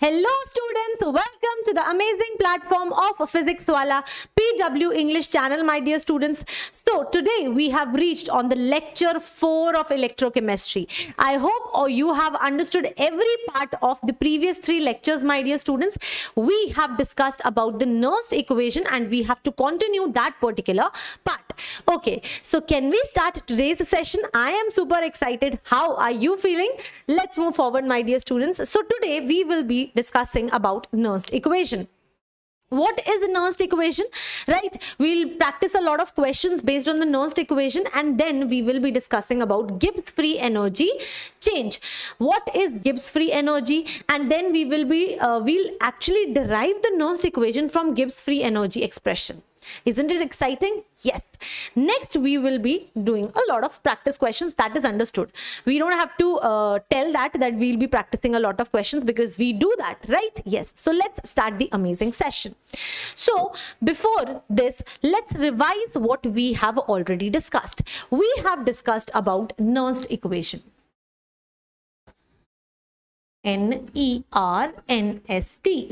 Hello students, welcome to the amazing platform of Physics Wallah PW English channel, my dear students. So today we have reached on the lecture 4 of electrochemistry. I hope you have understood every part of the previous 3 lectures, my dear students. We have discussed about the Nernst equation and we have to continue that particular part. Okay, so can we start today's session? I am super excited. How are you feeling? Let's move forward, my dear students. So today we will be discussing about Nernst equation. What is the Nernst equation? Right, we'll practice a lot of questions based on the Nernst equation and then we will be discussing about Gibbs free energy change. What is Gibbs free energy? And then we will be we'll actually derive the Nernst equation from Gibbs free energy expression. Isn't it exciting? Yes. Next, we will be doing a lot of practice questions. That is understood. We don't have to tell that we'll be practicing a lot of questions because we do that, right? Yes. So let's start the amazing session. So before this, let's revise what we have already discussed. We have discussed about Nernst equation. NERNST,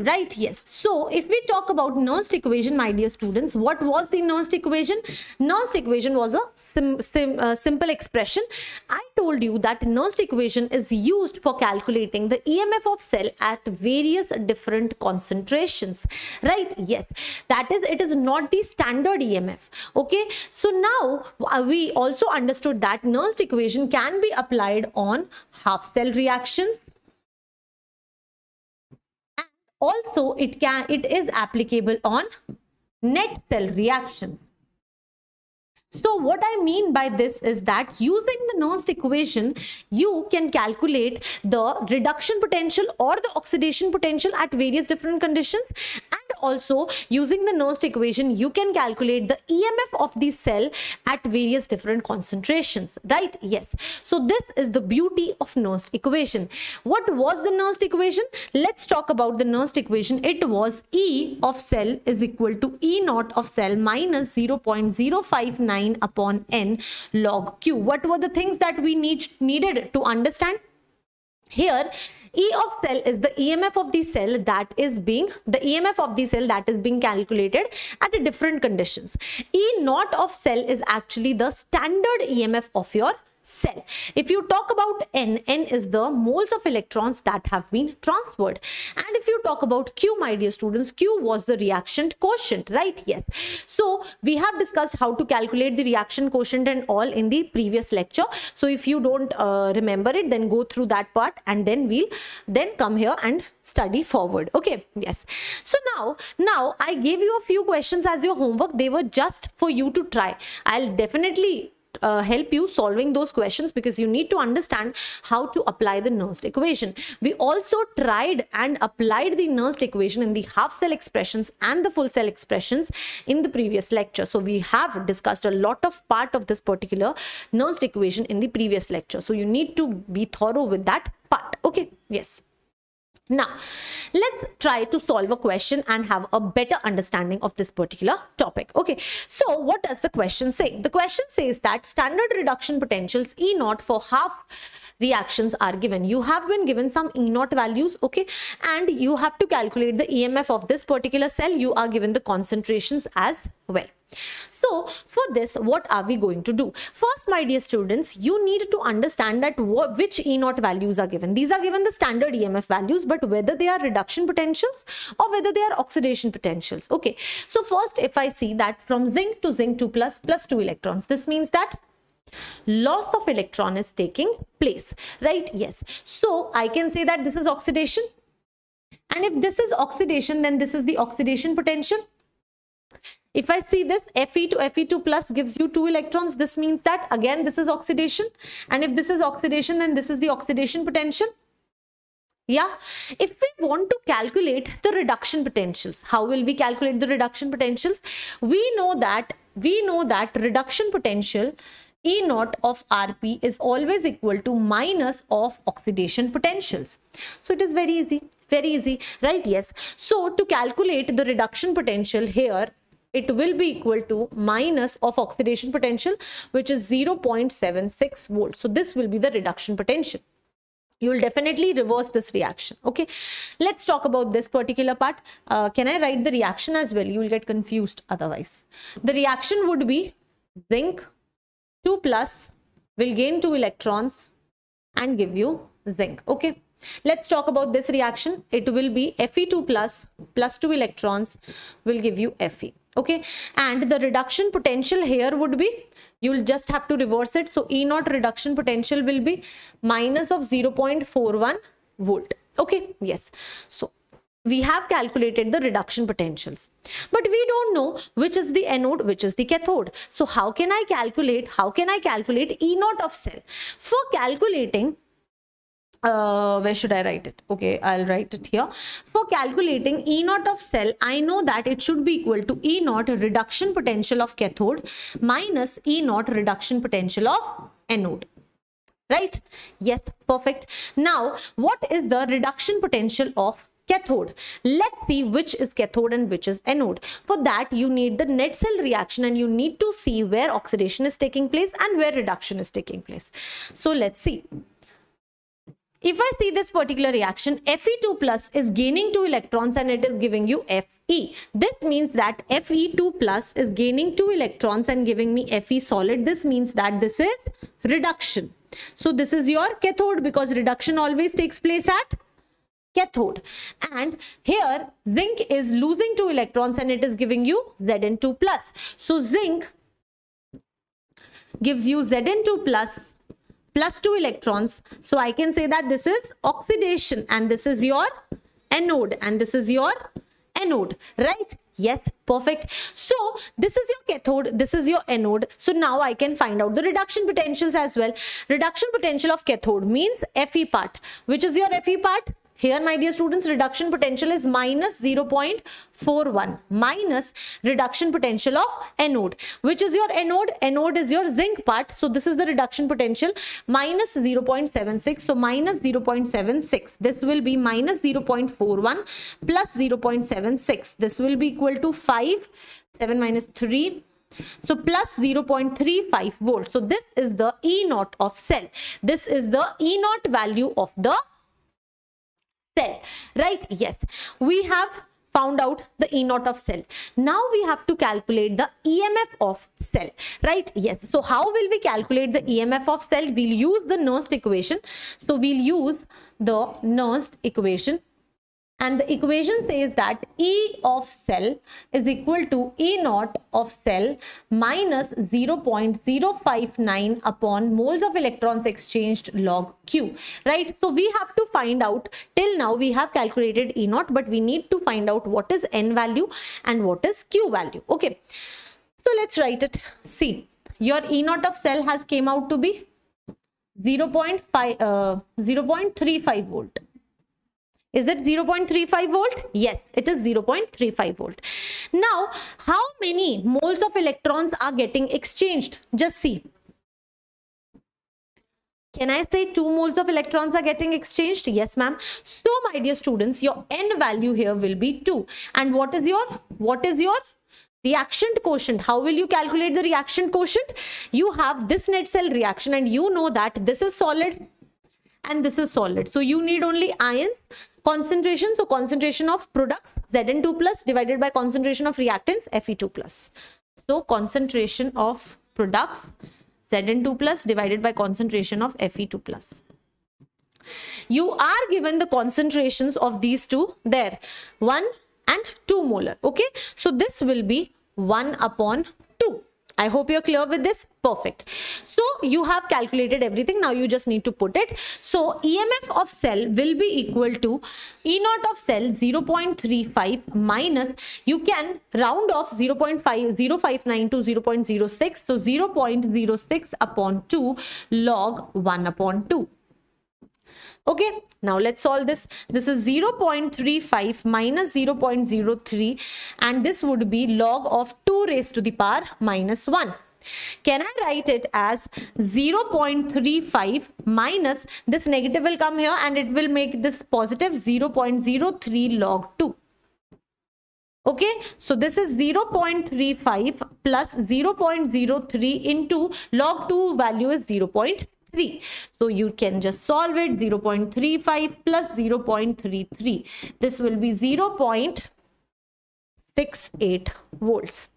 right? Yes. So if we talk about Nernst equation, my dear students, what was the Nernst equation? Nernst equation was a simple expression. I told you that Nernst equation is used for calculating the EMF of cell at various different concentrations, right? Yes, that is, it is not the standard EMF. Okay, so now we also understood that Nernst equation can be applied on half cell reactions. Also, it is applicable on net cell reactions. So what I mean by this is that using the Nernst equation, you can calculate the reduction potential or the oxidation potential at various different conditions. And also using the Nernst equation, you can calculate the EMF of the cell at various different concentrations, right? Yes. So this is the beauty of Nernst equation. What was the Nernst equation? Let's talk about the Nernst equation. It was E of cell is equal to E naught of cell minus 0.059 upon n log q. What were the things that we needed to understand? Here, E of cell is the EMF of the cell that is being calculated at different conditions. E naught of cell is actually the standard EMF of your cell. If you talk about N is the moles of electrons that have been transferred. And if you talk about Q, my dear students, Q was the reaction quotient, right? Yes. So we have discussed how to calculate the reaction quotient and all in the previous lecture. So if you don't remember it, then go through that part and then we'll come here and study forward. Okay. Yes. So now I gave you a few questions as your homework. They were just for you to try. I'll definitely help you solving those questions because you need to understand how to apply the Nernst equation. We also tried and applied the Nernst equation in the half cell expressions and the full cell expressions in the previous lecture. So we have discussed a lot of part of this particular Nernst equation in the previous lecture. So you need to be thorough with that part. Okay. Yes. Now, let's try to solve a question and have a better understanding of this particular topic. Okay, so what does the question say? The question says that standard reduction potentials E naught for half reactions are given. You have been given some E naught values, okay, and you have to calculate the EMF of this particular cell. You are given the concentrations as well. So for this, what are we going to do? First, my dear students, you need to understand that which E naught values are given. These are given the standard EMF values, but whether they are reduction potentials or whether they are oxidation potentials. Okay. So first, if I see that from zinc to zinc 2 plus 2 electrons, this means that loss of electron is taking place, right? Yes. So I can say that this is oxidation. And if this is oxidation, then this is the oxidation potential. If I see this Fe to Fe2 plus gives you 2 electrons, this means that again this is oxidation. And if this is oxidation, then this is the oxidation potential. Yeah. If we want to calculate the reduction potentials, how will we calculate the reduction potentials? We know that reduction potential E naught of Rp is always equal to minus of oxidation potentials. So it is very easy, right? Yes. So to calculate the reduction potential here, it will be equal to minus of oxidation potential, which is 0.76 volts. So this will be the reduction potential. you will definitely reverse this reaction. Okay, let's talk about this particular part. Can I write the reaction as well? You will get confused otherwise. The reaction would be zinc 2 plus will gain 2 electrons and give you zinc. Okay, let's talk about this reaction. It will be Fe2 plus 2 electrons will give you Fe. Okay, and the reduction potential here would be, you will just have to reverse it. So E naught reduction potential will be minus of 0.41 volt. Okay, yes. So we have calculated the reduction potentials, but we don't know which is the anode, which is the cathode. So how can I calculate E naught of cell? For calculating, where should I write it? Okay, I'll write it here. For calculating E naught of cell, I know that it should be equal to E naught reduction potential of cathode minus E naught reduction potential of anode. Right? Yes, perfect. Now, what is the reduction potential of cathode? Let's see which is cathode and which is anode. For that, you need the net cell reaction and you need to see where oxidation is taking place and where reduction is taking place. So let's see. If I see this particular reaction, Fe2 plus is gaining 2 electrons and it is giving you Fe. This means that Fe2 plus is gaining 2 electrons and giving me Fe solid. This means that this is reduction. So this is your cathode, because reduction always takes place at cathode. And here zinc is losing 2 electrons and it is giving you Zn2 plus. So zinc gives you Zn2 plus 2 electrons. So I can say that this is oxidation and this is your anode and this is your anode, right? Yes, perfect. So this is your cathode, this is your anode. So now I can find out the reduction potentials as well. Reduction potential of cathode means Fe part. Which is your Fe part? Here, my dear students, reduction potential is minus 0.41 minus reduction potential of anode. Which is your anode? Anode is your zinc part. So this is the reduction potential minus 0.76. So minus 0.76. This will be minus 0.41 plus 0.76. This will be equal to 5. 7 minus 3. So plus 0.35 volts. So this is the E naught of cell. This is the E naught value of the cell, right? Yes, we have found out the E naught of cell. Now we have to calculate the EMF of cell, right? Yes. So how will we calculate the EMF of cell? We'll use the Nernst equation. So we'll use the Nernst equation. And the equation says that E of cell is equal to E naught of cell minus 0.059 upon moles of electrons exchanged log Q, right? So we have to find out, till now we have calculated E naught, but we need to find out what is N value and what is Q value. Okay, so let's write it. See, your E naught of cell has came out to be 0.35 volt. Is that 0.35 volt? Yes, it is 0.35 volt. Now, how many moles of electrons are getting exchanged? Just see. Can I say 2 moles of electrons are getting exchanged? Yes, ma'am. So, my dear students, your N value here will be 2. And what is your reaction quotient? How will you calculate the reaction quotient? You have this net cell reaction and you know that this is solid and this is solid. So you need only ions, concentration. So concentration of products Zn2 plus divided by concentration of reactants Fe2 plus. So concentration of products Zn2 plus divided by concentration of Fe2 plus. You are given the concentrations of these two there, 1 and 2 molar. Okay, so this will be 1 upon 2. I hope you're clear with this. Perfect. So you have calculated everything. Now you just need to put it. So EMF of cell will be equal to E naught of cell 0.35 minus, you can round off 0.59 to 0.06. So 0.06 upon 2 log 1 upon 2. Okay, now let's solve this. This is 0.35 minus 0.03 and this would be log of 2 raised to the power minus 1. Can I write it as 0.35 minus, this negative will come here and it will make this positive 0.03 log 2. Okay, so this is 0.35 plus 0.03 into log 2 value is 0.06. 3. So you can just solve it. 0.35 plus 0.33. This will be 0.68 volts.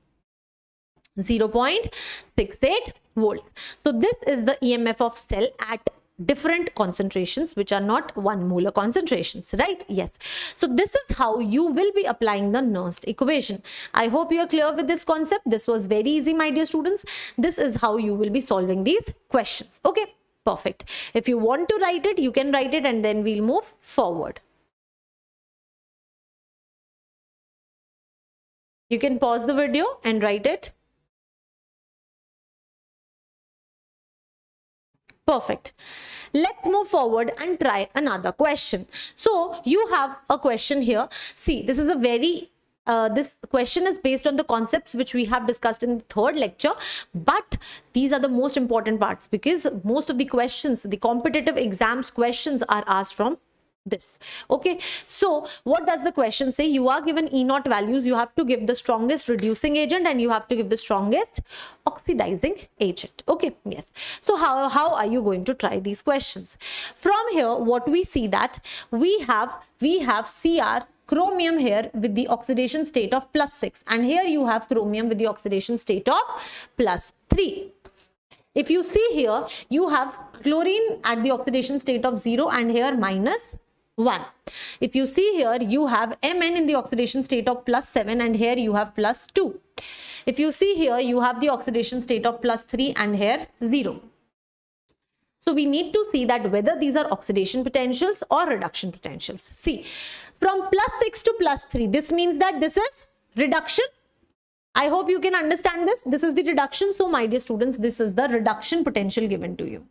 0.68 volts. So this is the EMF of cell at different concentrations, which are not 1 molar concentrations, right? Yes. So this is how you will be applying the Nernst equation. I hope you are clear with this concept. This was very easy, my dear students. This is how you will be solving these questions. Okay, perfect. If you want to write it, you can write it, and then we'll move forward. You can pause the video and write it. Perfect. Let's move forward and try another question. So you have a question here. See, this is a very this question is based on the concepts which we have discussed in the 3rd lecture, but these are the most important parts, because most of the questions, the competitive exams questions, are asked from this. Okay, so what does the question say? You are given E0 values. You have to give the strongest reducing agent and you have to give the strongest oxidizing agent. Okay, yes. So how are you going to try these questions? From here, what we see that we have Cr chromium here with the oxidation state of +6, and here you have chromium with the oxidation state of +3. If you see here, you have chlorine at the oxidation state of 0 and here -1. If you see here, you have Mn in the oxidation state of +7 and here you have +2. If you see here, you have the oxidation state of +3 and here 0. So we need to see that whether these are oxidation potentials or reduction potentials. See, from +6 to +3, this means that this is reduction. I hope you can understand this. This is the reduction. So my dear students, this is the reduction potential given to you.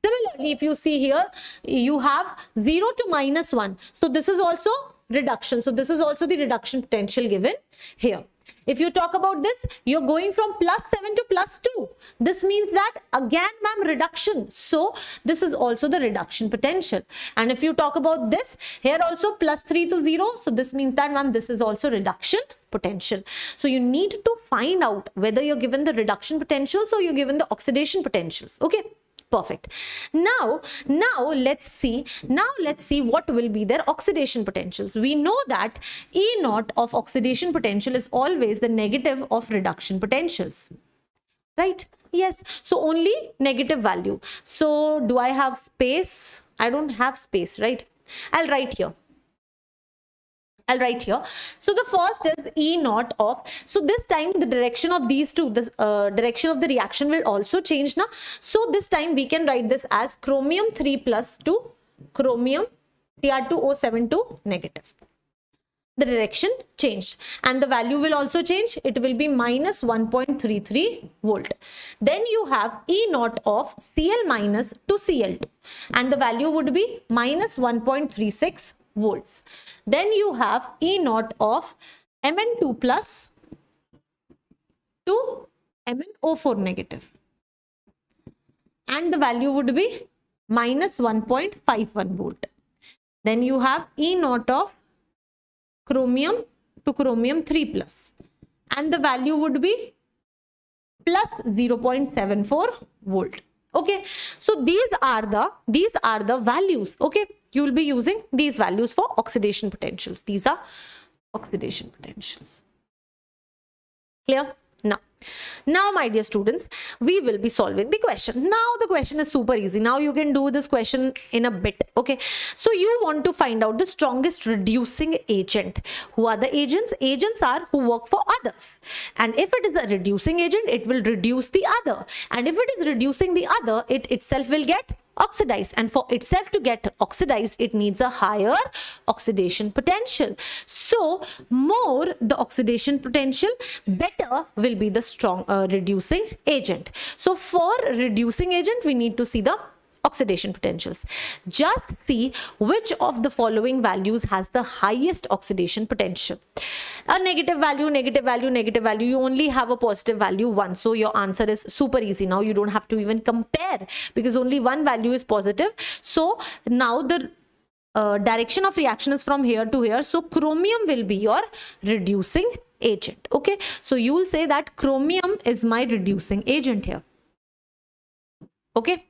Similarly, if you see here, you have 0 to -1. So this is also reduction. So this is also the reduction potential given here. If you talk about this, you're going from +7 to +2. This means that again, ma'am, reduction. So this is also the reduction potential. And if you talk about this, here also +3 to 0. So this means that, ma'am, this is also reduction potential. So you need to find out whether you're given the reduction potentials or you're given the oxidation potentials. Okay. Perfect. Now let's see what will be their oxidation potentials. We know that E0 of oxidation potential is always the negative of reduction potentials, right? Yes. So only negative value. So do I have space? I don't have space, right? I'll write here. So the first is E0 of, so this time the direction of these two, the direction of the reaction will also change now. So this time we can write this as chromium 3 plus to chromium Cr2O7 negative. The direction changed and the value will also change. It will be -1.33 volt. Then you have E0 of Cl minus to Cl2 and the value would be -1.36 volts. Then you have E0 of Mn2 plus to MnO4 negative and the value would be -1.51 volt. Then you have E0 of chromium to chromium 3 plus and the value would be +0.74 volt. Okay, so these are the values. Okay, you will be using these values for oxidation potentials. These are oxidation potentials. Clear? Now my dear students, we will be solving the question. Now the question is super easy. Now you can do this question in a bit. Okay, so you want to find out the strongest reducing agent. Who are the agents? Agents are who work for others, and if it is a reducing agent, it will reduce the other, and if it is reducing the other, it itself will get oxidized, and for itself to get oxidized, it needs a higher oxidation potential. So more the oxidation potential, better will be the strong reducing agent. So for reducing agent, we need to see the oxidation potentials. Just see which of the following values has the highest oxidation potential. A negative value, negative value, negative value. You only have a positive value 1. So your answer is super easy. Now you don't have to even compare because only one value is positive. So now the direction of reaction is from here to here. So chromium will be your reducing agent. Okay. So you will say that chromium is my reducing agent here. Okay.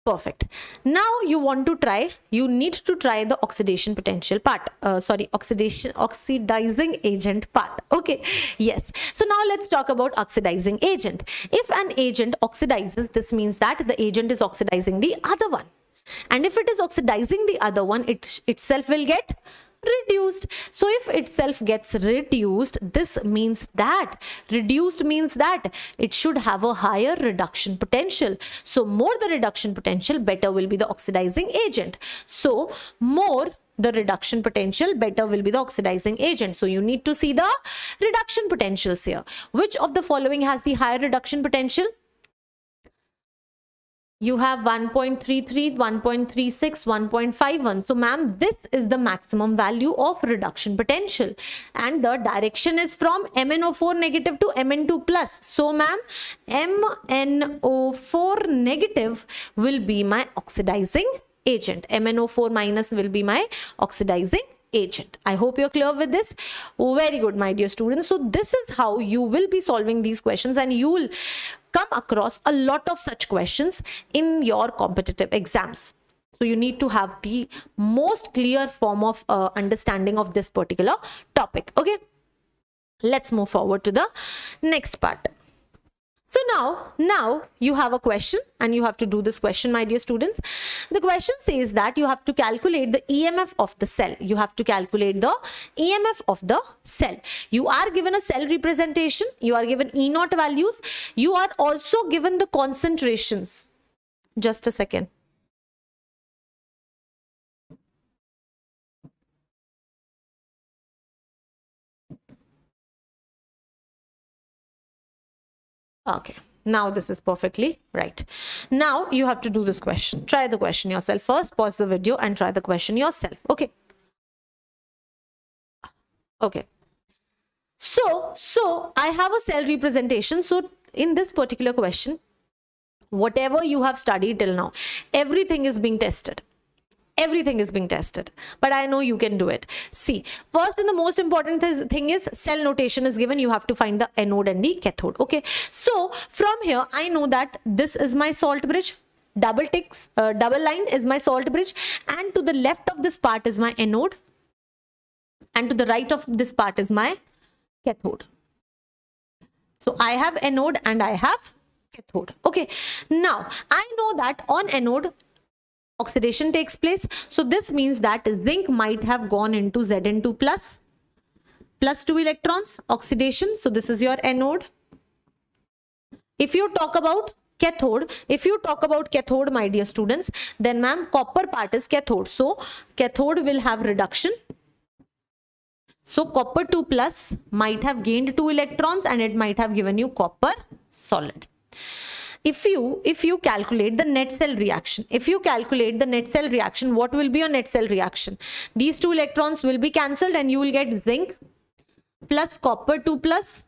Perfect. Now you need to try the oxidation potential part. Oxidizing agent part. Okay. Yes. So now let's talk about oxidizing agent. If an agent oxidizes, this means that the agent is oxidizing the other one. And if it is oxidizing the other one, it itself will get reduced. So if itself gets reduced, this means that it should have a higher reduction potential. So more the reduction potential, better will be the oxidizing agent. So more the reduction potential, better will be the oxidizing agent. So you need to see the reduction potentials here. Which of the following has the higher reduction potential? You have 1.33, 1.36, 1.51. So ma'am, this is the maximum value of reduction potential. And the direction is from MnO4 negative to Mn2 plus. So ma'am, MnO4 negative will be my oxidizing agent. MnO4 minus will be my oxidizing agent. I hope you're clear with this. Very good, my dear students. So this is how you will be solving these questions, and you will come across a lot of such questions in your competitive exams. So you need to have the most clear form of understanding of this particular topic. Okay, let's move forward to the next part. So now you have a question, and you have to do this question, my dear students. The question says that you have to calculate the EMF of the cell. You have to calculate the EMF of the cell. You are given a cell representation. You are given E0 values. You are also given the concentrations. Just a second. Okay, now this is perfectly right. Now you have to do this question. Try the question yourself first. Pause the video and try the question yourself. Okay. Okay. So I have a cell representation. So in this particular question, whatever you have studied till now, everything is being tested. Everything is being tested, but I know you can do it. See, first and the most important thing is cell notation is given. You have to find the anode and the cathode. Okay, so from here I know that this is my salt bridge. Double line is my salt bridge, and to the left of this part is my anode, and to the right of this part is my cathode. So I have anode and I have cathode. Okay, now I know that on anode oxidation takes place. So this means that zinc might have gone into Zn2 plus 2 electrons, oxidation. So this is your anode. If you talk about cathode, my dear students, then ma'am, copper part is cathode. So cathode will have reduction. So copper 2 plus might have gained 2 electrons, and it might have given you copper solid. If you calculate the net cell reaction, what will be your net cell reaction? These 2 electrons will be cancelled, and you will get zinc plus copper 2 plus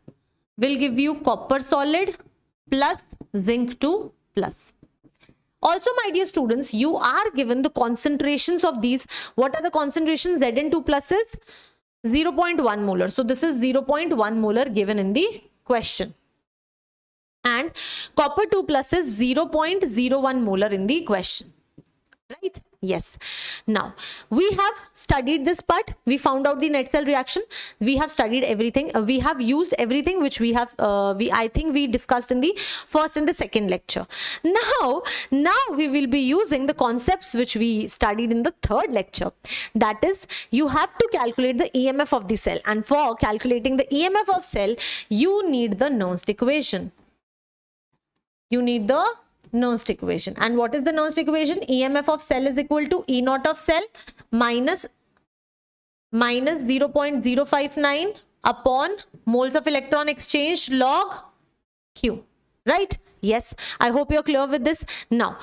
will give you copper solid plus zinc 2 plus. Also, my dear students, you are given the concentrations of these. What are the concentrations? Zn2 plus is 0.1 molar. So this is 0.1 molar given in the question. And copper 2 plus is 0.01 molar in the question. Right? Yes. Now, we have studied this part. We found out the net cell reaction. We have studied everything. We have used everything which we have, I think we discussed in the first and the second lecture. Now we will be using the concepts which we studied in the third lecture. That is, you have to calculate the EMF of the cell. And for calculating the EMF of cell, you need the Nernst equation. You need the Nernst equation. And what is the Nernst equation? EMF of cell is equal to E naught of cell minus 0.059 upon moles of electron exchange log Q. Right? Yes. I hope you're clear with this. Now,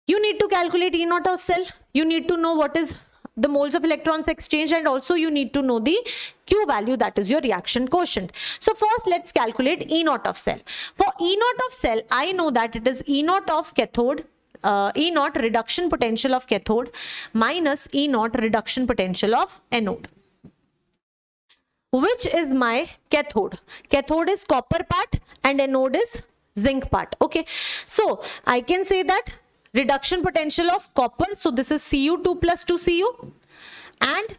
you need to calculate E naught of cell. You need to know what is the moles of electrons exchanged, and also you need to know the Q value, that is your reaction quotient. So first let's calculate E naught of cell. For E naught of cell, I know that it is E naught of cathode, E naught reduction potential of cathode minus E naught reduction potential of anode. Which is my cathode? Cathode is copper part and anode is zinc part. Okay, so I can say that reduction potential of copper. So this is Cu2 plus 2Cu, and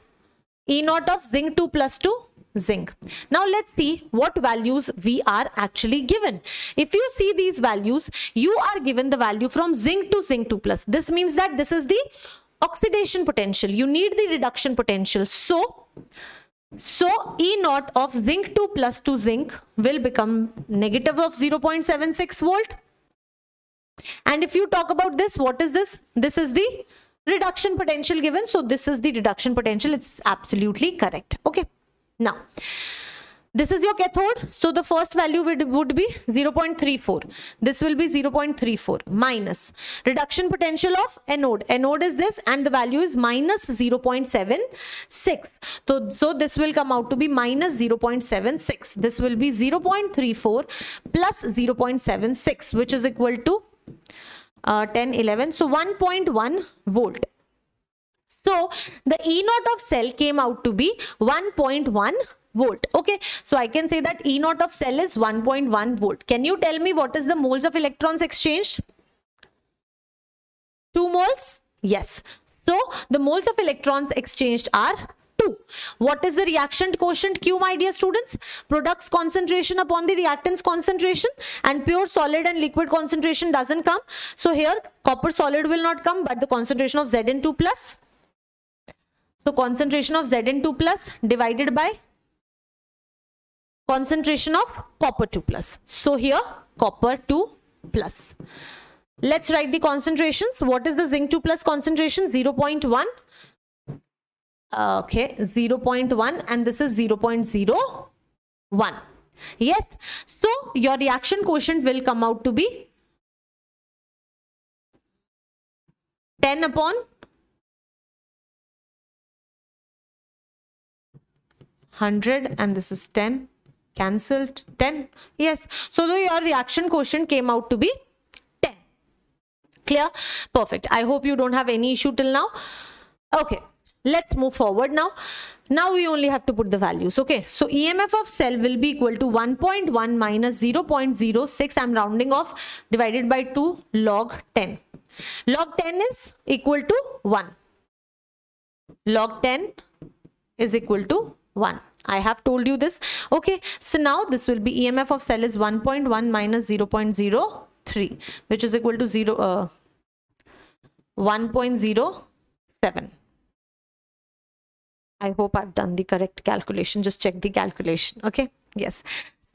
E naught of zinc 2 plus 2 zinc. Now let's see what values we are actually given. If you see these values, you are given the value from zinc to zinc 2 plus. This means that this is the oxidation potential. You need the reduction potential. So E naught of zinc 2 plus 2 zinc will become negative of 0.76 volt. And if you talk about this, what is this? This is the reduction potential given. So this is the reduction potential. It's absolutely correct. Okay. Now, this is your cathode. So the first value would be 0.34. This will be 0.34 minus reduction potential of anode. Anode is this, and the value is minus 0.76. So this will come out to be minus 0.76. This will be 0.34 plus 0.76, which is equal to 10, 11. So 1.1 volt. So the E naught of cell came out to be 1.1 volt. Okay, so I can say that E naught of cell is 1.1 volt. Can you tell me what is the moles of electrons exchanged? 2 moles? Yes. So the moles of electrons exchanged are 2. What is the reaction quotient Q, my dear students? Products concentration upon the reactants concentration, and pure solid and liquid concentration doesn't come. So here copper solid will not come, but the concentration of Zn2 plus. So concentration of Zn2 plus divided by concentration of copper 2 plus. So here copper 2 plus. Let's write the concentrations. What is the zinc 2 plus concentration? 0.1. Okay, 0.1, and this is 0.01. Yes. So your reaction quotient will come out to be 10 upon 100, and this is 10, cancelled, 10. Yes, so your reaction quotient came out to be 10. Clear? Perfect. I hope you don't have any issue till now. Okay, let's move forward now. Now we only have to put the values. Okay, so EMF of cell will be equal to 1.1 minus 0.06. I'm rounding off, divided by 2 log 10. Log 10 is equal to 1. Log 10 is equal to 1. I have told you this. Okay, so now this will be EMF of cell is 1.1 minus 0.03, which is equal to 1.07. I hope I've done the correct calculation. Just check the calculation. Okay, yes.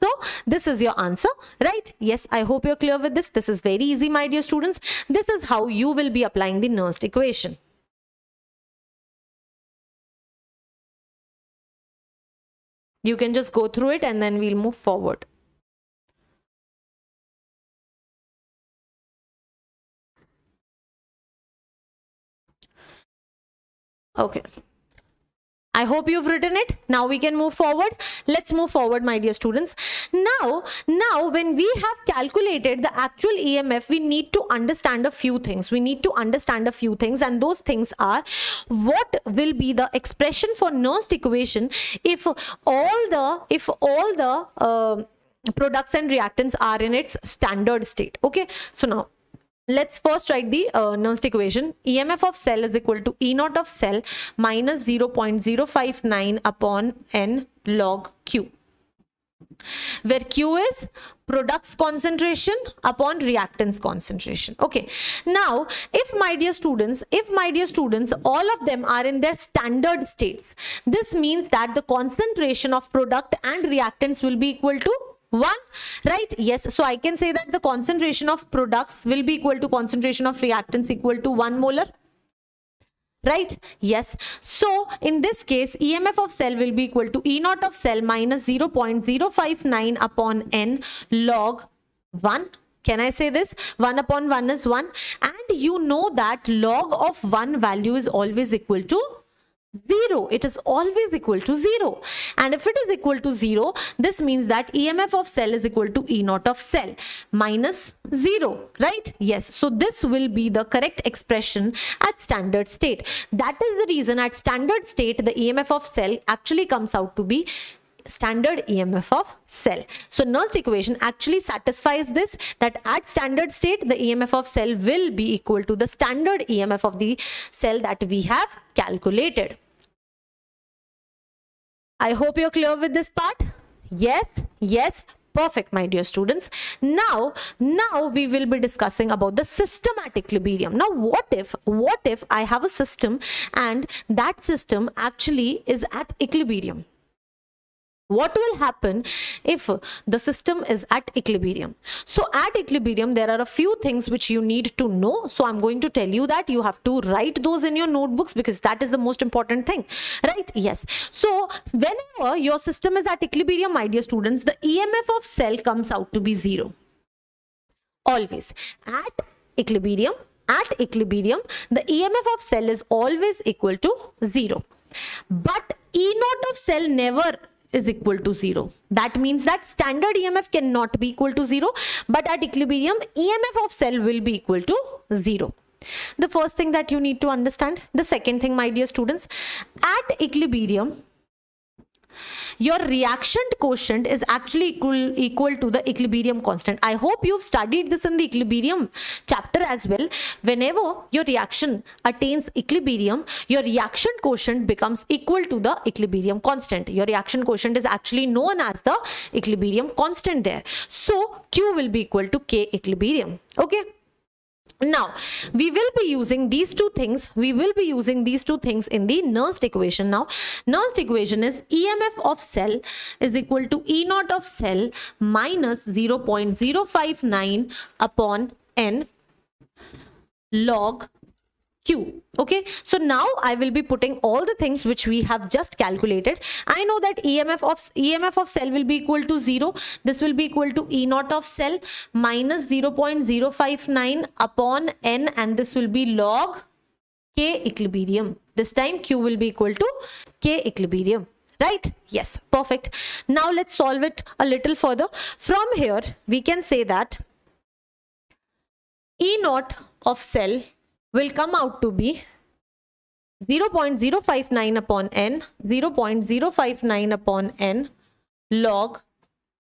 So this is your answer, right? Yes, I hope you're clear with this. This is very easy, my dear students. This is how you will be applying the Nernst equation. You can just go through it and then we'll move forward. Okay. I hope you've written it. Now we can move forward. Let's move forward, my dear students. Now when we have calculated the actual EMF, we need to understand a few things. And those things are, what will be the expression for Nernst equation if all the products and reactants are in its standard state. Okay, so now let's first write the Nernst equation. EMF of cell is equal to E naught of cell minus 0.059 upon N log Q, where Q is products concentration upon reactants concentration. Okay, now if my dear students, all of them are in their standard states, this means that the concentration of product and reactants will be equal to 1, right? Yes, so I can say that the concentration of products will be equal to concentration of reactants equal to 1 molar, right? Yes, so in this case EMF of cell will be equal to E naught of cell minus 0.059 upon N log 1. Can I say this? 1 upon 1 is 1, and you know that log of 1 value is always equal to 0. It is always equal to 0, and if it is equal to 0, this means that EMF of cell is equal to E naught of cell minus 0, right? Yes, so this will be the correct expression at standard state. That is the reason at standard state the EMF of cell actually comes out to be standard EMF of cell. So Nernst equation actually satisfies this, that at standard state the EMF of cell will be equal to the standard EMF of the cell that we have calculated. I hope you're clear with this part. Yes, perfect, my dear students. Now we will be discussing about the system at equilibrium. Now what if I have a system and that system actually is at equilibrium? What will happen if the system is at equilibrium? So at equilibrium, there are a few things which you need to know. So I'm going to tell you that you have to write those in your notebooks because that is the most important thing, right? Yes. So whenever your system is at equilibrium, my dear students, the EMF of cell comes out to be 0. Always. At equilibrium, the EMF of cell is always equal to 0. But E naught of cell never is equal to 0. That means that standard EMF cannot be equal to 0, but at equilibrium EMF of cell will be equal to 0. The first thing that you need to understand. The second thing, my dear students, at equilibrium your reaction quotient is actually equal to the equilibrium constant. I hope you've studied this in the equilibrium chapter as well. Whenever your reaction attains equilibrium, your reaction quotient becomes equal to the equilibrium constant. Your reaction quotient is actually known as the equilibrium constant there. So Q will be equal to K equilibrium. Okay. Now we will be using these two things. in the Nernst equation. Now Nernst equation is EMF of cell is equal to E naught of cell minus 0.059 upon N log Q. Okay, so now I will be putting all the things which we have just calculated. I know that EMF of cell will be equal to 0. This will be equal to E naught of cell minus 0.059 upon N, and this will be log K equilibrium. This time Q will be equal to K equilibrium. Right? Yes, perfect. Now let's solve it a little further. From here we can say that E naught of cell will come out to be 0.059 upon N, 0.059 upon N log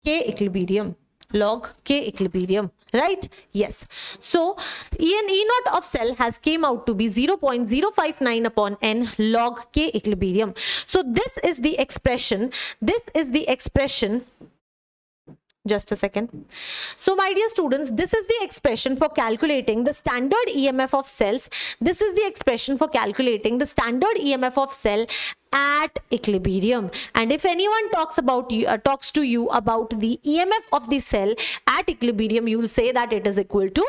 K equilibrium, right? Yes. So E naught of cell has came out to be 0.059 upon N log K equilibrium. So this is the expression, just a second. So my dear students, this is the expression for calculating the standard EMF of cells. This is the expression for calculating the standard EMF of cell at equilibrium. And if anyone talks to you about the EMF of the cell at equilibrium, you will say that it is equal to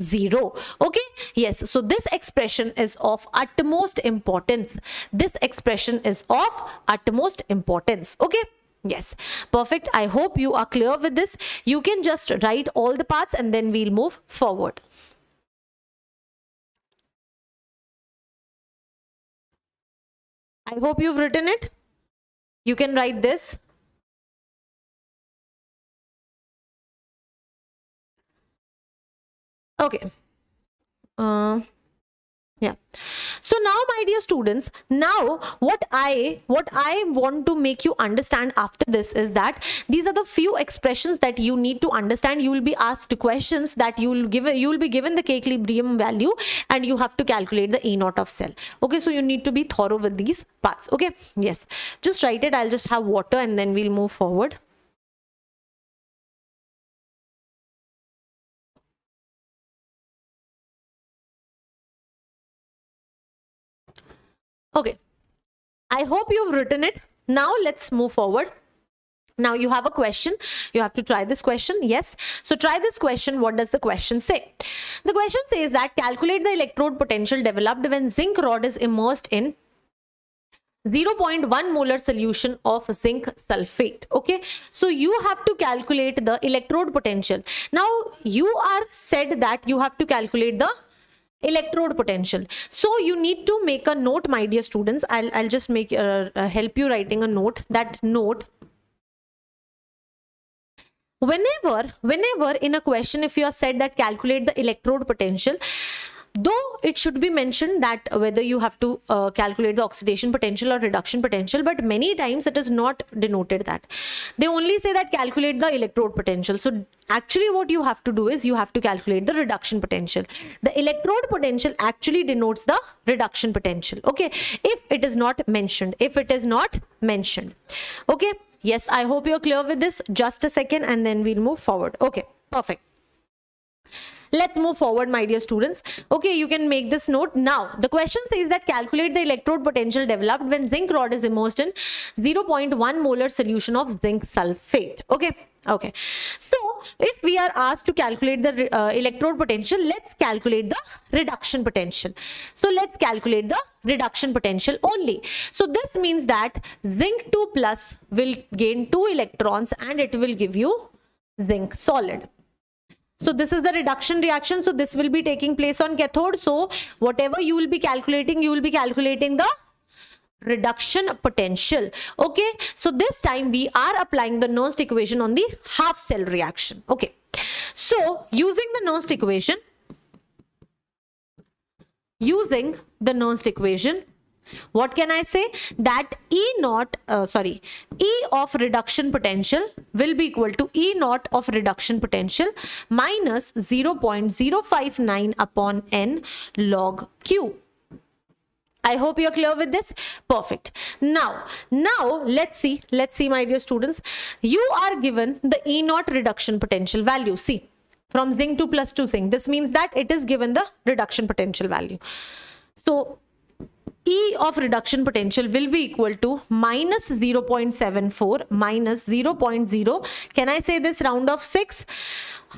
0. Okay, yes. So this expression is of utmost importance. Okay. Yes, perfect. I hope you are clear with this. You can just write all the parts and then we'll move forward. I hope you've written it. You can write this. Okay. Yeah. So now my dear students, now what I want to make you understand after this is that these are the few expressions that you need to understand. You will be asked questions that you will be given the K equilibrium value and you have to calculate the E naught of cell. Okay, so you need to be thorough with these parts. Okay, yes, just write it. I'll just have water and then we'll move forward. Okay, I hope you've written it. Now let's move forward. Now you have a question. You have to try this question. Yes. So try this question. What does the question say? The question says that calculate the electrode potential developed when zinc rod is immersed in 0.1 molar solution of zinc sulfate. Okay, so you have to calculate the electrode potential. Now you are said that you have to calculate the electrode potential. So you need to make a note, my dear students. I'll just make help you writing a note. That note, whenever in a question, if you are said that calculate the electrode potential, though it should be mentioned that whether you have to calculate the oxidation potential or reduction potential, but many times it is not denoted that. They only say that calculate the electrode potential. So actually what you have to do is you have to calculate the reduction potential. The electrode potential actually denotes the reduction potential. Okay, if it is not mentioned, okay. Yes, I hope you're clear with this. Just a second and then we'll move forward. Okay, perfect. Let's move forward, my dear students. Okay, you can make this note. Now, the question says that calculate the electrode potential developed when zinc rod is immersed in 0.1 molar solution of zinc sulfate. Okay. So, if we are asked to calculate the electrode potential, let's calculate the reduction potential. So, let's calculate the reduction potential only. So, this means that zinc 2 plus will gain 2 electrons and it will give you zinc solid. So this is the reduction reaction. So this will be taking place on cathode. So whatever you will be calculating the reduction potential. Okay. So this time we are applying the Nernst equation on the half cell reaction. Okay. So using the Nernst equation, what can I say? That E of reduction potential will be equal to E naught of reduction potential minus 0.059 upon N log Q. I hope you're clear with this. Perfect. Now let's see, my dear students. You are given the E naught reduction potential value. See, from zinc 2 plus to zinc. This means that it is given the reduction potential value. So E of reduction potential will be equal to minus 0.74 minus 0.0. Can I say this round of 6?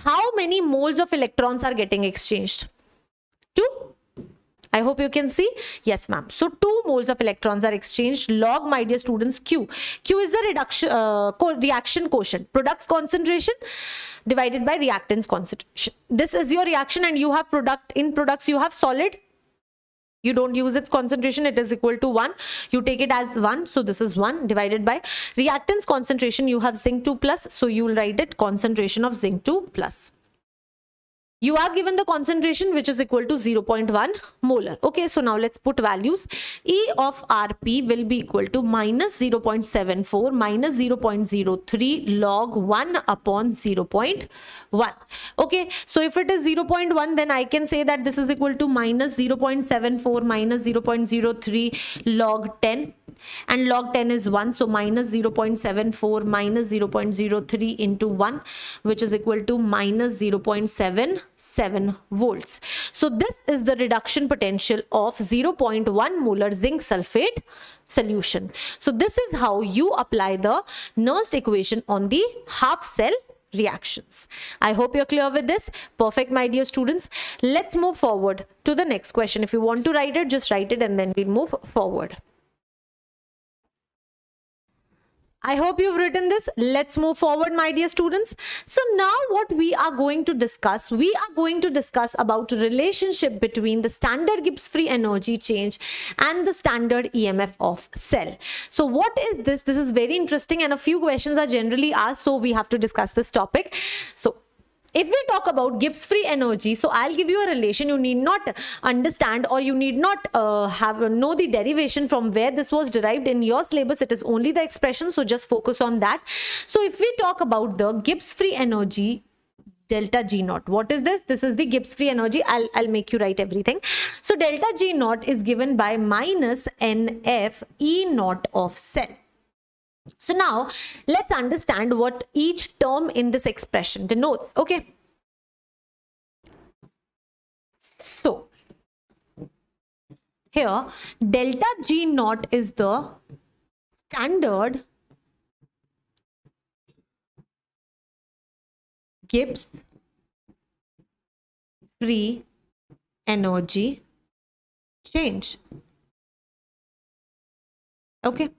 How many moles of electrons are getting exchanged? 2. I hope you can see. Yes, ma'am. So 2 moles of electrons are exchanged. Log, my dear students, Q. Q is the reaction quotient. Products concentration divided by reactants concentration. This is your reaction and you have product. In products you have solid. You don't use its concentration, it is equal to 1. You take it as 1, so this is 1 divided by reactants concentration. You have zinc 2 plus, so you will write it concentration of zinc 2 plus. You are given the concentration which is equal to 0.1 molar. Okay, so now let's put values. E of Rp will be equal to minus 0.74 minus 0.03 log 1 upon 0.1. Okay, so if it is 0.1, then I can say that this is equal to minus 0.74 minus 0.03 log 10. And log 10 is 1, so minus 0.74 minus 0.03 into 1, which is equal to minus 0.77 volts. So this is the reduction potential of 0.1 molar zinc sulfate solution. So this is how you apply the Nernst equation on the half cell reactions. I hope you're clear with this. Perfect, my dear students. Let's move forward to the next question. If you want to write it, just write it and then we'll move forward. I hope you've written this. Let's move forward, my dear students. So now what we are going to discuss about relationship between the standard Gibbs free energy change and the standard EMF of cell. So what is this? This is very interesting and a few questions are generally asked, so we have to discuss this topic. So if we talk about Gibbs free energy, so I'll give you a relation. You need not understand or you need not know the derivation from where this was derived in your syllabus. It is only the expression, so just focus on that. So if we talk about the Gibbs free energy delta G naught, what is this? This is the Gibbs free energy. I'll make you write everything. So delta G naught is given by minus NF E naught of cell. So now let's understand what each term in this expression denotes. Okay. So here delta G naught is the standard Gibbs free energy change. Okay.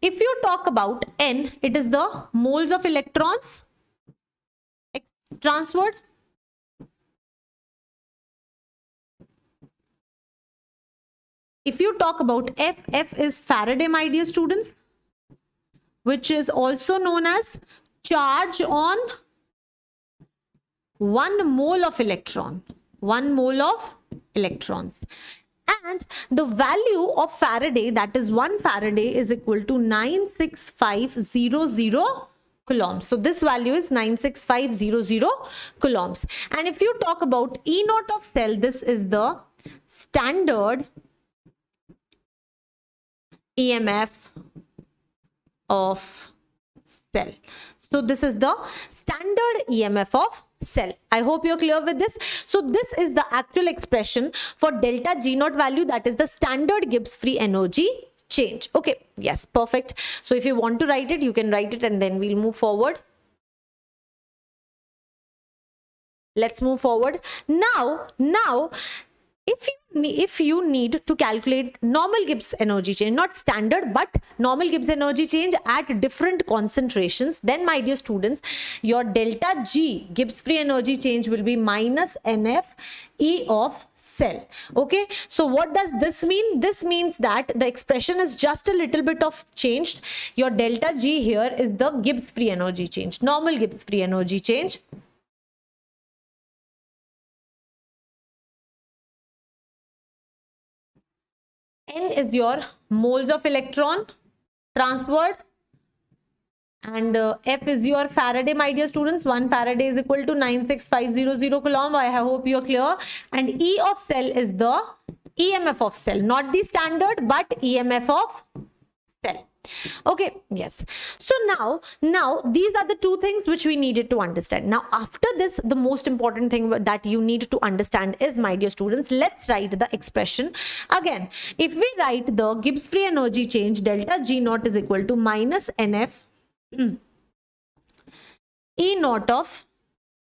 If you talk about N, it is the moles of electrons transferred. If you talk about F, F is Faraday, my dear students, which is also known as charge on 1 mole of electron. 1 mole of electrons. And the value of Faraday, that is 1 Faraday, is equal to 96500 coulombs. So this value is 96500 coulombs. And if you talk about E naught of cell, this is the standard EMF of cell. So this is the standard EMF of cell. I hope you're clear with this. So this is the actual expression for delta G naught value, that is the standard Gibbs free energy change. Okay, yes, perfect. So if you want to write it, you can write it and then we'll move forward. Let's move forward. Now, if you need to calculate normal Gibbs energy change, not standard but normal Gibbs energy change at different concentrations, then my dear students, your delta G Gibbs free energy change will be minus NF E of cell. Okay, so what does this mean? This means that the expression is just a little bit of changed. Your delta G here is the Gibbs free energy change, normal Gibbs free energy change. N is your moles of electron transferred, and F is your Faraday, my dear students. 1 Faraday is equal to 96500 coulomb. I hope you're clear. And E of cell is the EMF of cell, not the standard but EMF of cell. Okay, yes. So now these are the two things which we needed to understand. Now after this, the most important thing that you need to understand is, my dear students, let's write the expression again. If we write the Gibbs free energy change, delta G naught is equal to minus NF E naught of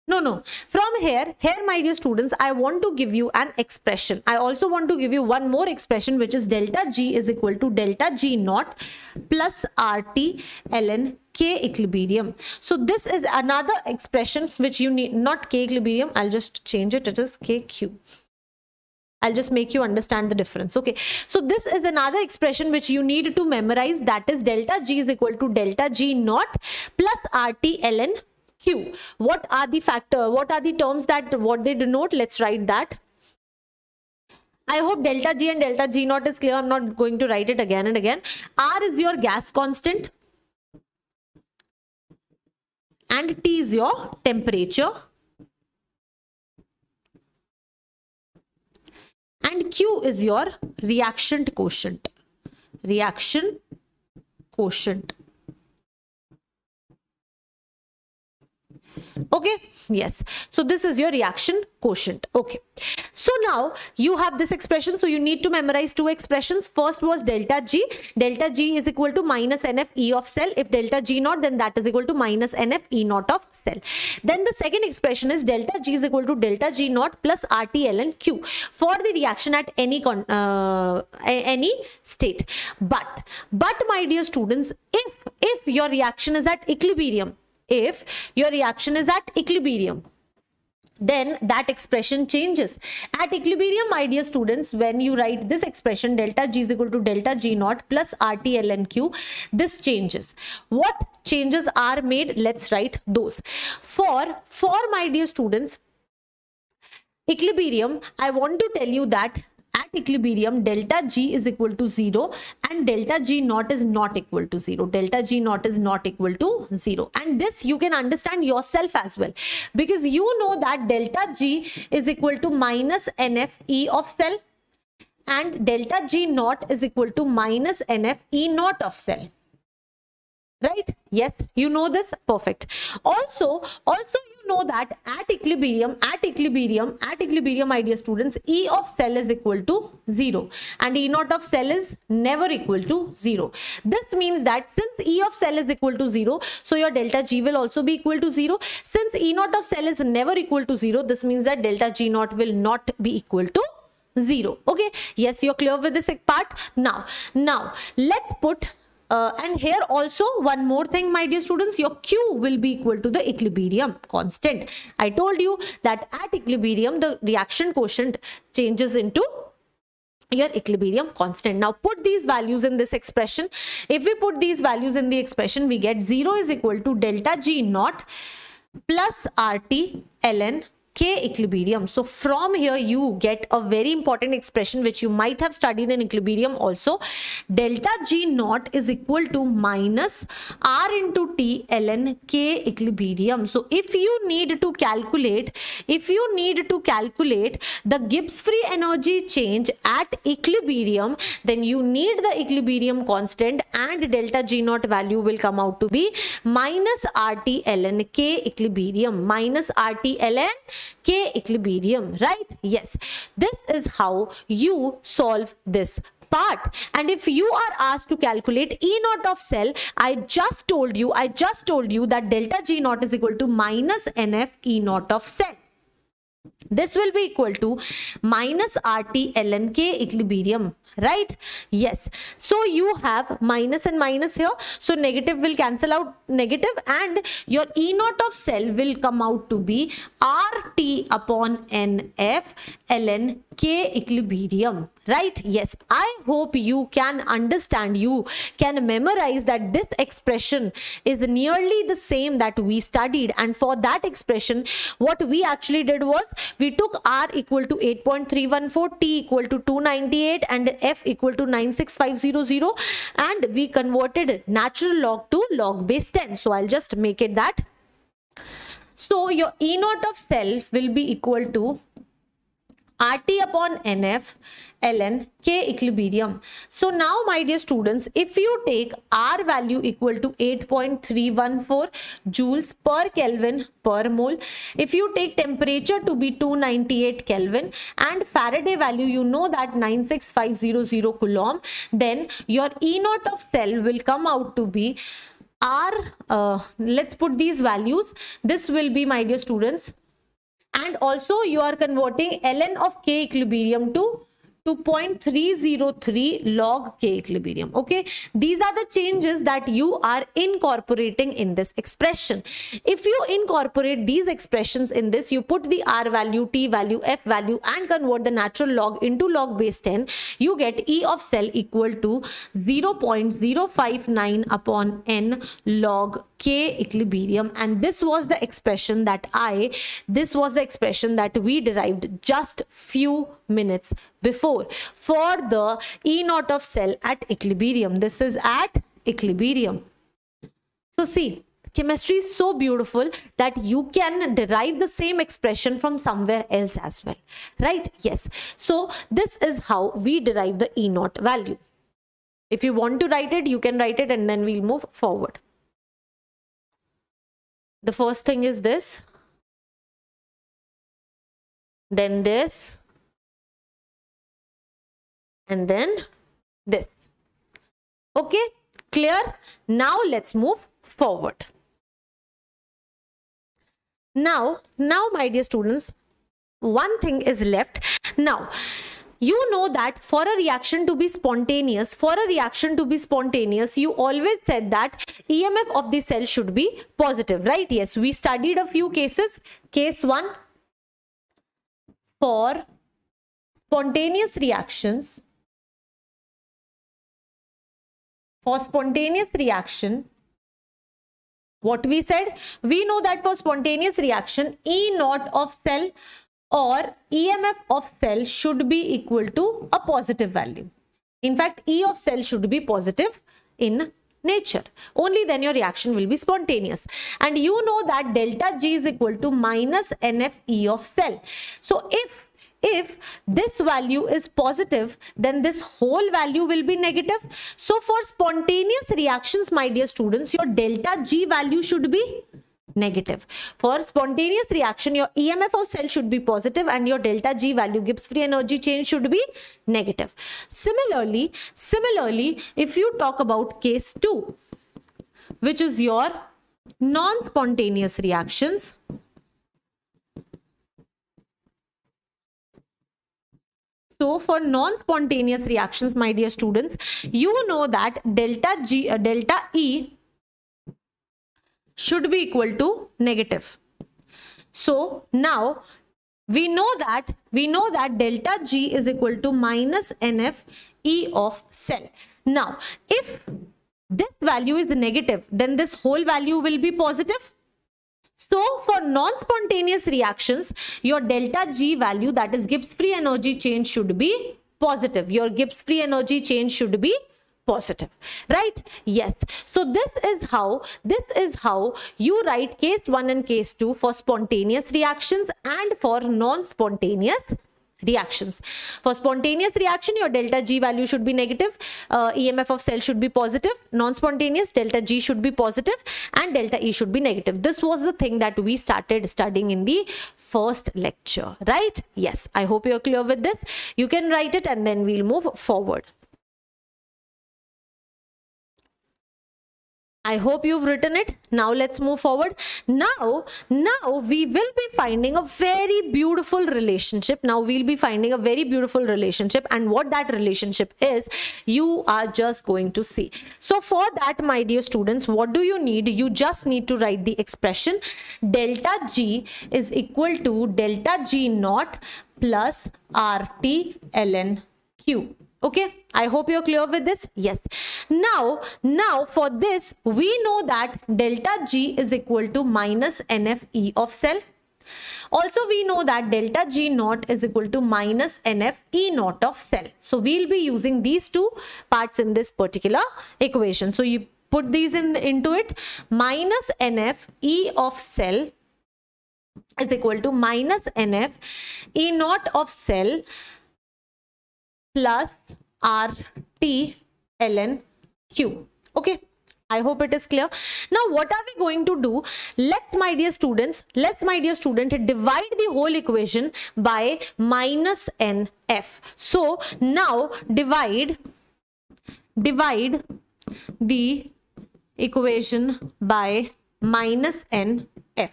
from here my dear students, I want to give you an expression. I also want to give you one more expression, which is delta G is equal to delta G naught plus RT ln K equilibrium. So this is another expression which you need, not K equilibrium, I'll just change it, it is KQ. I'll just make you understand the difference. Okay, so this is another expression which you need to memorize, that is delta G is equal to delta G naught plus RT ln Q. What are the terms that what they denote? Let's write that. I hope delta G and delta G naught is clear. I'm not going to write it again and again. R is your gas constant and T is your temperature, and Q is your reaction quotient. Okay, yes, so this is your reaction quotient. Okay, so now you have this expression, so you need to memorize two expressions. First was delta G is equal to minus NF E of cell. If delta G naught, then that is equal to minus NF E naught of cell. Then the second expression is delta G is equal to delta G naught plus RT ln Q for the reaction at any state. But my dear students, if your reaction is at equilibrium, then that expression changes. At equilibrium, my dear students, when you write this expression, delta G is equal to delta G naught plus RT ln Q, this changes. What changes are made? Let's write those. For my dear students, equilibrium, I want to tell you that at equilibrium, delta G is equal to 0 and delta G naught is not equal to 0. Delta G naught is not equal to 0. And this you can understand yourself as well, because you know that delta G is equal to minus NF E of cell and delta G naught is equal to minus NF E naught of cell. Right? Yes, you know this. Perfect. Also you know that at equilibrium, my dear students, E of cell is equal to 0 and E naught of cell is never equal to 0. This means that since E of cell is equal to 0, so your delta G will also be equal to 0. Since E naught of cell is never equal to 0, this means that delta G naught will not be equal to 0. Okay, yes, you're clear with this part. Now let's put and here also one more thing, my dear students, your Q will be equal to the equilibrium constant. I told you that at equilibrium the reaction quotient changes into your equilibrium constant. Now put these values in this expression. If we put these values in the expression, we get 0 is equal to delta G naught plus RT ln K equilibrium. So from here you get a very important expression which you might have studied in equilibrium also. Delta G naught is equal to minus R into T ln K equilibrium. So if you need to calculate the Gibbs free energy change at equilibrium, then you need the equilibrium constant, and delta G naught value will come out to be minus RT ln K equilibrium, minus RT ln K equilibrium, right? Yes, this is how you solve this part. And if you are asked to calculate E naught of cell, I just told you that delta G naught is equal to minus NF E naught of cell. This will be equal to minus RT ln K equilibrium, right? Yes. So you have minus and minus here. So negative will cancel out negative, and your E naught of cell will come out to be RT upon NF ln K equilibrium, right? Yes. I hope you can understand, you can memorize that this expression is nearly the same that we studied. And for that expression, what we actually did was we took R equal to 8.314, T equal to 298, and F equal to 96500, and we converted natural log to log base 10. So I'll just make it that. So your E naught of cell will be equal to RT upon NF ln K equilibrium. So now, my dear students, if you take R value equal to 8.314 joules per Kelvin per mole, if you take temperature to be 298 Kelvin, and Faraday value you know that 96500 Coulomb, then your E naught of cell will come out to be R, let's put these values. This will be, my dear students, and also you are converting ln of K equilibrium to 2.303 log K equilibrium. Okay, these are the changes that you are incorporating in this expression. If you incorporate these expressions in this, you put the R value, T value, F value, and convert the natural log into log base 10, you get E of cell equal to 0.059 upon N log K equilibrium. And this was the expression that we derived just few minutes before for the E naught of cell at equilibrium. This is at equilibrium. So see, chemistry is so beautiful that you can derive the same expression from somewhere else as well, right? Yes. So this is how we derive the E naught value. If you want to write it, you can write it, and then we'll move forward. The first thing is this, then this, and then this. Okay, clear? Now let's move forward. Now my dear students, one thing is left. Now you know that for a reaction to be spontaneous, you always said that EMF of the cell should be positive, right? Yes, we studied a few cases. Case 1, for spontaneous reactions, what we said, we know that for spontaneous reaction, E naught of cell or EMF of cell should be equal to a positive value. In fact, E of cell should be positive in nature. Only then your reaction will be spontaneous. And you know that delta G is equal to minus NF E of cell. So if this value is positive, then this whole value will be negative. So for spontaneous reactions, my dear students, your delta G value should be negative. For spontaneous reaction, your EMF of cell should be positive and your delta G value, Gibbs free energy change, should be negative. Similarly, if you talk about case 2, which is your non-spontaneous reactions, so for non-spontaneous reactions, my dear students, you know that delta E should be equal to negative. So now we know that delta G is equal to minus NF E of cell. Now if this value is negative, then this whole value will be positive. So for non-spontaneous reactions, your delta G value, that is Gibbs free energy change, should be positive. Your Gibbs free energy change should be positive, right? Yes. So this is how you write case 1 and case 2 for spontaneous reactions and for non-spontaneous reactions. For spontaneous reaction, your delta G value should be negative, EMF of cell should be positive, non-spontaneous delta G should be positive, and delta E should be negative. This was the thing that we started studying in the first lecture, right? Yes, I hope you're clear with this. You can write it and then we'll move forward. I hope you've written it. Now let's move forward. Now we will be finding a very beautiful relationship. Now we'll be finding a very beautiful relationship, and what that relationship is, you are just going to see. So for that, my dear students, what do you need? You just need to write the expression delta G is equal to delta G naught plus RT ln Q. Okay, I hope you're clear with this. Yes. Now for this, we know that delta G is equal to minus NFE of cell. Also, we know that delta G naught is equal to minus NFE naught of cell. So we'll be using these two parts in this particular equation. So you put these into it. Minus NFE of cell is equal to minus NFE naught of cell plus RT ln Q. Okay, I hope it is clear. Now what are we going to do? Let's, my dear student, divide the whole equation by minus NF. So now divide the equation by minus NF.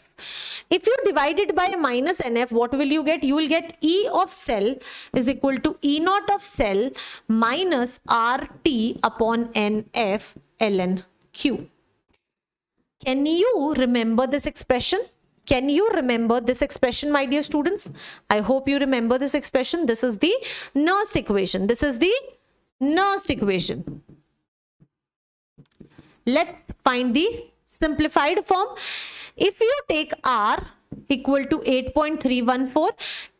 If you divide it by minus NF, what will you get? You will get E of cell is equal to E naught of cell minus RT upon NF ln Q. Can you remember this expression? Can you remember this expression, my dear students? I hope you remember this expression. This is the Nernst equation. This is the Nernst equation. Let's find the simplified form. If you take R equal to 8.314,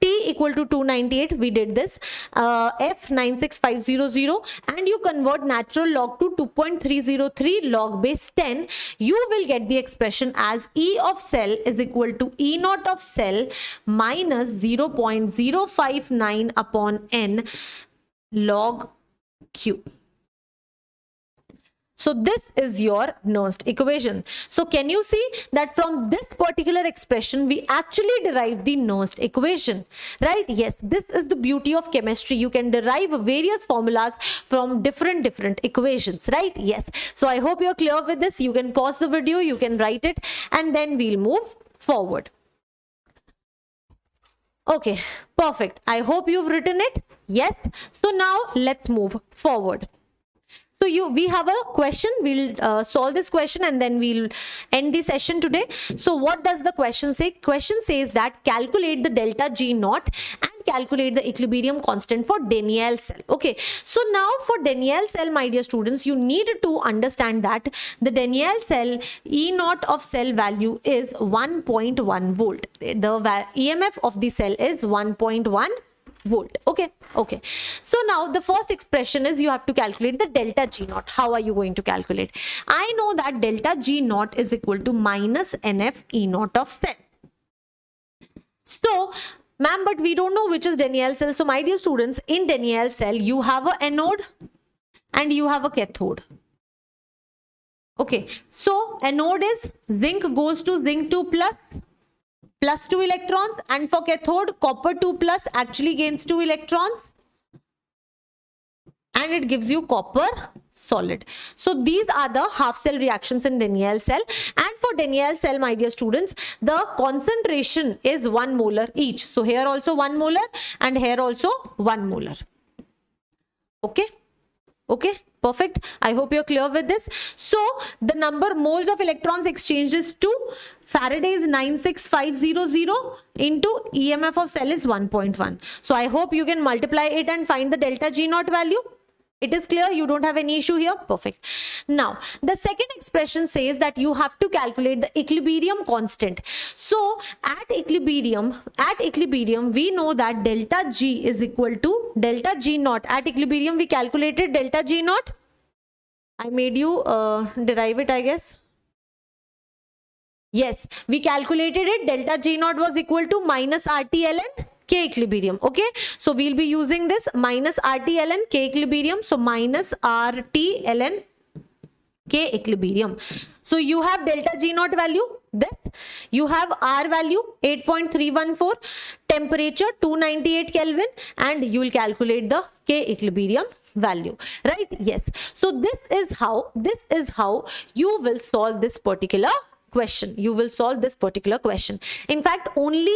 T equal to 298, we did this, F 96500, and you convert natural log to 2.303 log base 10, you will get the expression as E of cell is equal to E naught of cell minus 0.059 upon N log Q. So this is your Nernst equation. So can you see that from this particular expression, we actually derive the Nernst equation, right? Yes, this is the beauty of chemistry. You can derive various formulas from different equations, right? Yes. So I hope you're clear with this. You can pause the video, you can write it, and then we'll move forward. Okay, perfect. I hope you've written it. Yes. So now let's move forward. So we have a question. We'll solve this question and then we'll end the session today. So what does the question say? Question says that calculate the delta G naught and calculate the equilibrium constant for Daniell cell. Okay. So now for Daniell cell, my dear students, you need to understand that the Daniell cell E naught of cell value is 1.1 volt. The EMF of the cell is 1.1 volt. Okay. So now the first expression is you have to calculate the delta G naught. How are you going to calculate? I know that delta G naught is equal to minus NF E naught of cell. So ma'am, but we don't know which is Daniell cell. So my dear students, in Daniell cell, you have a anode and you have a cathode. Okay. So anode is zinc goes to zinc 2 plus 2 electrons, and for cathode, copper 2 plus actually gains 2 electrons and it gives you copper solid. So these are the half cell reactions in Daniell cell, and for Daniell cell, my dear students, the concentration is 1 molar each. So here also 1 molar and here also 1 molar. Okay, perfect. I hope you're clear with this. So the number moles of electrons exchanged is 2. Faraday is 96500 into EMF of cell is 1.1. So I hope you can multiply it and find the delta G naught value. It is clear, you don't have any issue here? Perfect. Now, the second expression says that you have to calculate the equilibrium constant. So, at equilibrium, we know that delta G is equal to delta G naught. At equilibrium, we calculated delta G naught. I made you derive it, I guess. Yes, we calculated it. Delta G naught was equal to minus RT ln K equilibrium. Okay, so we'll be using this minus RT ln K equilibrium. So minus RT ln K equilibrium. So you have delta G naught value, this. You have R value 8.314, temperature 298 Kelvin, and you will calculate the K equilibrium value, right? Yes. So this is how you will solve this particular question. You will solve this particular question. In fact, only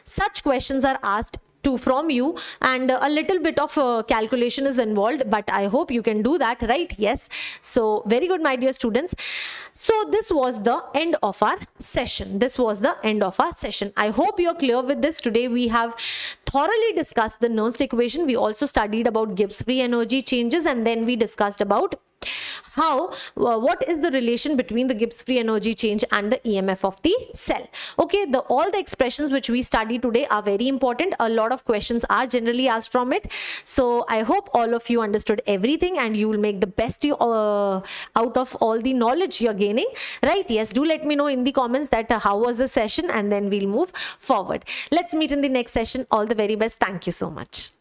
such questions are asked from you, and a little bit of calculation is involved, but I hope you can do that, right? Yes. So very good, my dear students. So this was the end of our session. I hope you're clear with this. Today we have thoroughly discussed the Nernst equation. We also studied about Gibbs free energy changes, and then we discussed about what is the relation between the Gibbs free energy change and the EMF of the cell. Okay, all the expressions which we studied today are very important. A lot of questions are generally asked from it. So I hope all of you understood everything, and you will make the best out of all the knowledge you're gaining, right? Yes, do let me know in the comments that how was the session, and then we'll move forward. Let's meet in the next session. All the very best. Thank you so much.